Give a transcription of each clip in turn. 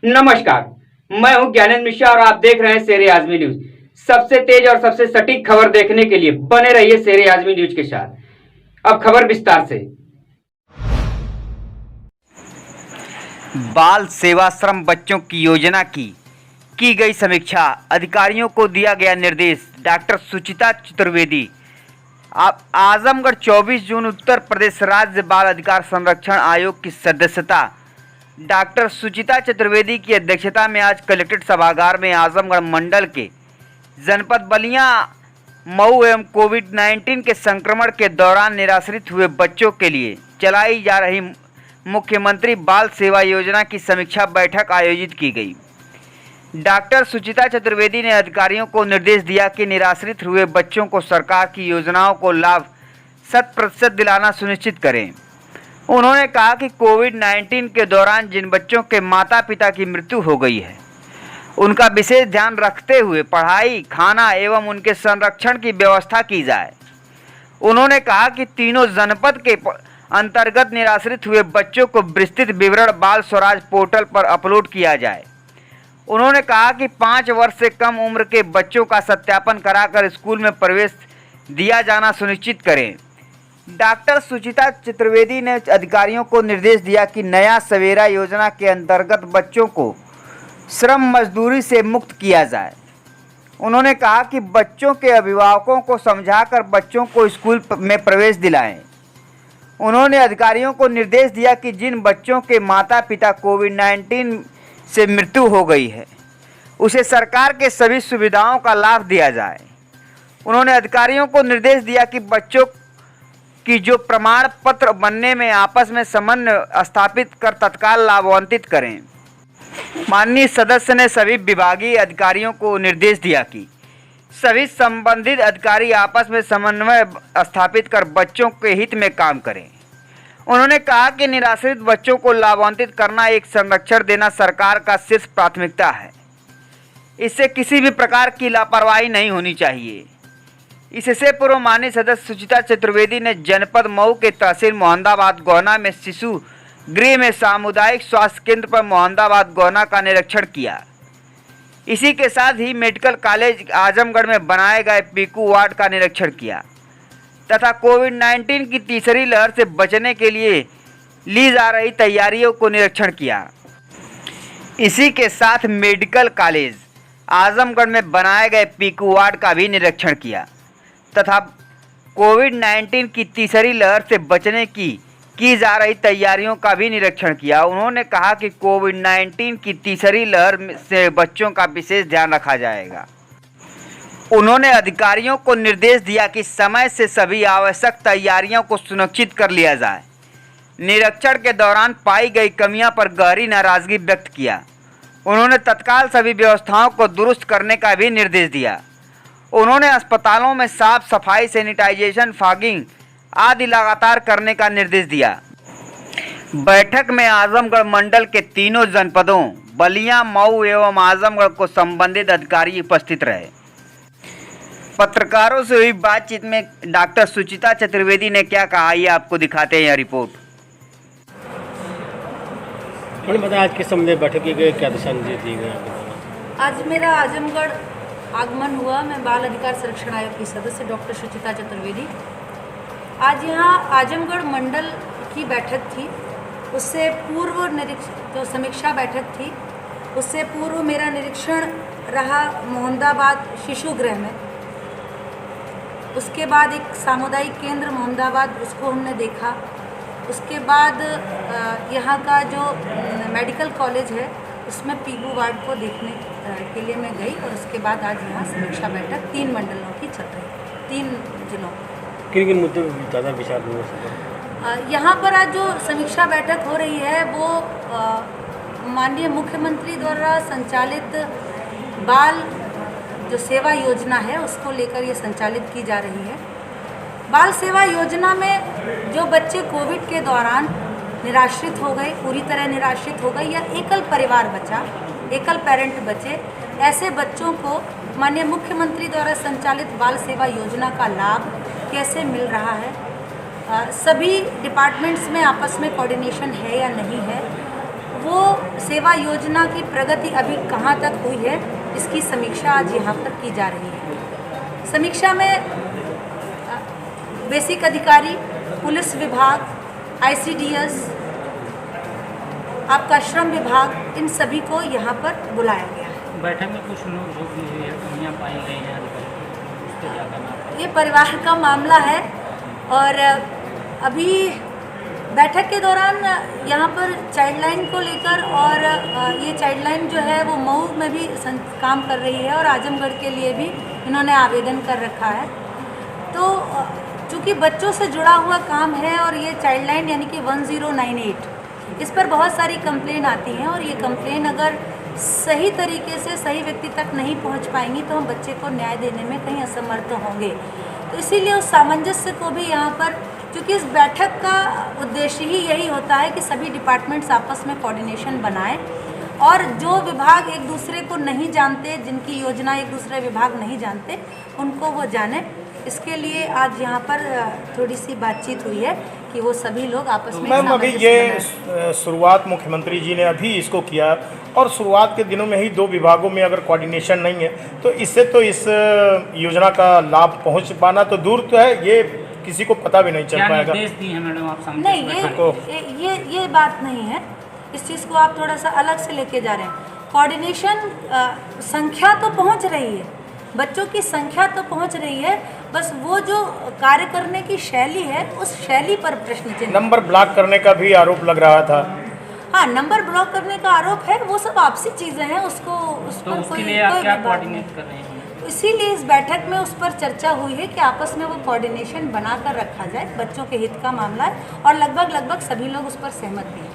नमस्कार, मैं हूं ज्ञानेंद्र मिश्रा और आप देख रहे हैं शेर आजमी न्यूज। सबसे तेज और सबसे सटीक खबर देखने के लिए बने रहिए शेर आजमी न्यूज के साथ। अब खबर विस्तार से। बाल सेवाश्रम बच्चों की योजना की गई समीक्षा, अधिकारियों को दिया गया निर्देश। डॉक्टर सुचिता चतुर्वेदी। आजमगढ़ 24 जून उत्तर प्रदेश राज्य बाल अधिकार संरक्षण आयोग की सदस्यता डॉक्टर सुचिता चतुर्वेदी की अध्यक्षता में आज कलेक्ट्रेट सभागार में आजमगढ़ मंडल के जनपद बलिया मऊ एवं कोविड-19 के संक्रमण के दौरान निराश्रित हुए बच्चों के लिए चलाई जा रही मुख्यमंत्री बाल सेवा योजना की समीक्षा बैठक आयोजित की गई। डॉक्टर सुचिता चतुर्वेदी ने अधिकारियों को निर्देश दिया कि निराश्रित हुए बच्चों को सरकार की योजनाओं को लाभ 100% दिलाना सुनिश्चित करें। उन्होंने कहा कि कोविड-19 के दौरान जिन बच्चों के माता पिता की मृत्यु हो गई है, उनका विशेष ध्यान रखते हुए पढ़ाई, खाना एवं उनके संरक्षण की व्यवस्था की जाए। उन्होंने कहा कि तीनों जनपद के अंतर्गत निराश्रित हुए बच्चों को विस्तृत विवरण बाल स्वराज पोर्टल पर अपलोड किया जाए। उन्होंने कहा कि 5 वर्ष से कम उम्र के बच्चों का सत्यापन कराकर स्कूल में प्रवेश दिया जाना सुनिश्चित करें। डॉक्टर सुचिता चतुर्वेदी ने अधिकारियों को निर्देश दिया कि नया सवेरा योजना के अंतर्गत बच्चों को श्रम मजदूरी से मुक्त किया जाए। उन्होंने कहा कि बच्चों के अभिभावकों को समझाकर बच्चों को स्कूल में प्रवेश दिलाएं। उन्होंने अधिकारियों को निर्देश दिया कि जिन बच्चों के माता पिता कोविड-19 से मृत्यु हो गई है, उसे सरकार के सभी सुविधाओं का लाभ दिया जाए। उन्होंने अधिकारियों को निर्देश दिया कि बच्चों की जो प्रमाण पत्र बनने में आपस में समन्वय स्थापित कर तत्काल लाभान्वित करें। माननीय सदस्य ने सभी विभागीय अधिकारियों को निर्देश दिया कि सभी संबंधित अधिकारी आपस में समन्वय स्थापित कर बच्चों के हित में काम करें। उन्होंने कहा कि निराश्रित बच्चों को लाभान्वित करना, एक संरक्षण देना सरकार का शीर्ष प्राथमिकता है। इससे किसी भी प्रकार की लापरवाही नहीं होनी चाहिए। इससे पूर्व माननीय सदस्य सुचिता चतुर्वेदी ने जनपद मऊ के तहसील मोहम्मदाबाद गोहना में शिशु गृह में सामुदायिक स्वास्थ्य केंद्र पर मोहम्मदाबाद गोहना का निरीक्षण किया। इसी के साथ ही मेडिकल कॉलेज आजमगढ़ में बनाए गए पीकू वार्ड का निरीक्षण किया तथा कोविड-19 की तीसरी लहर से बचने के लिए ली जा रही तैयारियों को निरीक्षण किया। इसी के साथ मेडिकल कॉलेज आजमगढ़ में बनाए गए पीकू वार्ड का भी निरीक्षण किया तथा कोविड-19 की तीसरी लहर से बचने की जा रही तैयारियों का भी निरीक्षण किया। उन्होंने कहा कि कोविड-19 की तीसरी लहर से बच्चों का विशेष ध्यान रखा जाएगा। उन्होंने अधिकारियों को निर्देश दिया कि समय से सभी आवश्यक तैयारियों को सुनिश्चित कर लिया जाए। निरीक्षण के दौरान पाई गई कमियों पर गहरी नाराजगी व्यक्त किया। उन्होंने तत्काल सभी व्यवस्थाओं को दुरुस्त करने का भी निर्देश दिया। उन्होंने अस्पतालों में साफ सफाई, सैनिटाइजेशन, फॉगिंग आदि लगातार करने का निर्देश दिया। बैठक में आजमगढ़ मंडल के तीनों जनपदों बलिया, मऊ एवं आजमगढ़ को संबंधित अधिकारी उपस्थित रहे। पत्रकारों से हुई बातचीत में डॉक्टर सुचिता चतुर्वेदी ने क्या कहा, ये आपको दिखाते हैं यह रिपोर्ट। आज किस संबंध में बैठक की गई, क्या दिशा निर्देश दिए गए? आज मेरा आजमगढ़ आगमन हुआ। मैं बाल अधिकार संरक्षण आयोग की सदस्य डॉक्टर सुचिता चतुर्वेदी। आज यहाँ आजमगढ़ मंडल की बैठक थी। उससे पूर्व जो समीक्षा बैठक थी, उससे पूर्व मेरा निरीक्षण रहा मोहम्मदाबाद शिशु गृह में। उसके बाद एक सामुदायिक केंद्र मोहम्मदाबाद, उसको हमने देखा। उसके बाद यहाँ का जो मेडिकल कॉलेज है, उसमें पीकू वार्ड को देखने के लिए मैं गई। और उसके बाद आज यहाँ समीक्षा बैठक 3 मंडलों की चल रही, 3 जिलों। किन मुद्दों पर ज़्यादा विचार हुआ? यहाँ पर आज जो समीक्षा बैठक हो रही है वो माननीय मुख्यमंत्री द्वारा संचालित बाल जो सेवा योजना है, उसको लेकर ये संचालित की जा रही है। बाल सेवा योजना में जो बच्चे कोविड के दौरान निराश्रित हो गए, पूरी तरह निराश्रित हो गए, या एकल परिवार बचा, एकल पेरेंट बचे, ऐसे बच्चों को माननीय मुख्यमंत्री द्वारा संचालित बाल सेवा योजना का लाभ कैसे मिल रहा है। सभी डिपार्टमेंट्स में आपस में कोऑर्डिनेशन है या नहीं है, वो सेवा योजना की प्रगति अभी कहाँ तक हुई है, इसकी समीक्षा आज यहाँ पर की जा रही है। समीक्षा में बेसिक अधिकारी, पुलिस विभाग, ICDS, आपका श्रम विभाग, इन सभी को यहाँ पर बुलाया गया है। बैठक में कुछ लोग जो भी हुई है कमियाँ पाई गई हैं उसको क्या करना? ये परिवार का मामला है और अभी बैठक के दौरान यहाँ पर चाइल्डलाइन को लेकर, और ये चाइल्डलाइन जो है वो मऊ में भी काम कर रही है और आजमगढ़ के लिए भी इन्होंने आवेदन कर रखा है। तो चूँकि बच्चों से जुड़ा हुआ काम है और ये चाइल्डलाइन यानी कि 1098, इस पर बहुत सारी कंप्लेन आती हैं और ये कंप्लेन अगर सही तरीके से सही व्यक्ति तक नहीं पहुंच पाएंगी तो हम बच्चे को न्याय देने में कहीं असमर्थ होंगे। तो इसीलिए उस सामंजस्य को भी यहाँ पर, क्योंकि इस बैठक का उद्देश्य ही यही होता है कि सभी डिपार्टमेंट्स आपस में कोऑर्डिनेशन बनाएं और जो विभाग एक दूसरे को नहीं जानते, जिनकी योजना एक दूसरे विभाग नहीं जानते, उनको वो जाने। इसके लिए आज यहाँ पर थोड़ी सी बातचीत हुई है कि वो सभी लोग आपस में मैम अभी ये शुरुआत मुख्यमंत्री जी ने अभी इसको किया और शुरुआत के दिनों में ही 2 विभागों में अगर कोऑर्डिनेशन नहीं है तो इससे तो इस योजना का लाभ पहुंच पाना तो दूर तो है, ये किसी को पता भी नहीं चल पाएगा। क्या निर्देश दिए हैं मैडम आप सामने? नहीं, ये बात नहीं है। इस चीज़ को आप थोड़ा सा अलग से लेके जा रहे हैं। कोऑर्डिनेशन संख्या तो पहुँच रही है, बच्चों की संख्या तो पहुंच रही है, बस वो जो कार्य करने की शैली है उस शैली पर प्रश्न चिन्ह। नंबर ब्लॉक करने का भी आरोप लग रहा था। हाँ, नंबर ब्लॉक करने का आरोप है, वो सब आपसी चीज़ें हैं, उसको उस पर उसके लिए आप क्या कोऑर्डिनेट कर रहे हैं? इसीलिए इस बैठक में उस पर चर्चा हुई है कि आपस में वो कोऑर्डिनेशन बनाकर रखा जाए। बच्चों के हित का मामला है और लगभग सभी लोग उस पर सहमत भी हैं।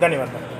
धन्यवाद।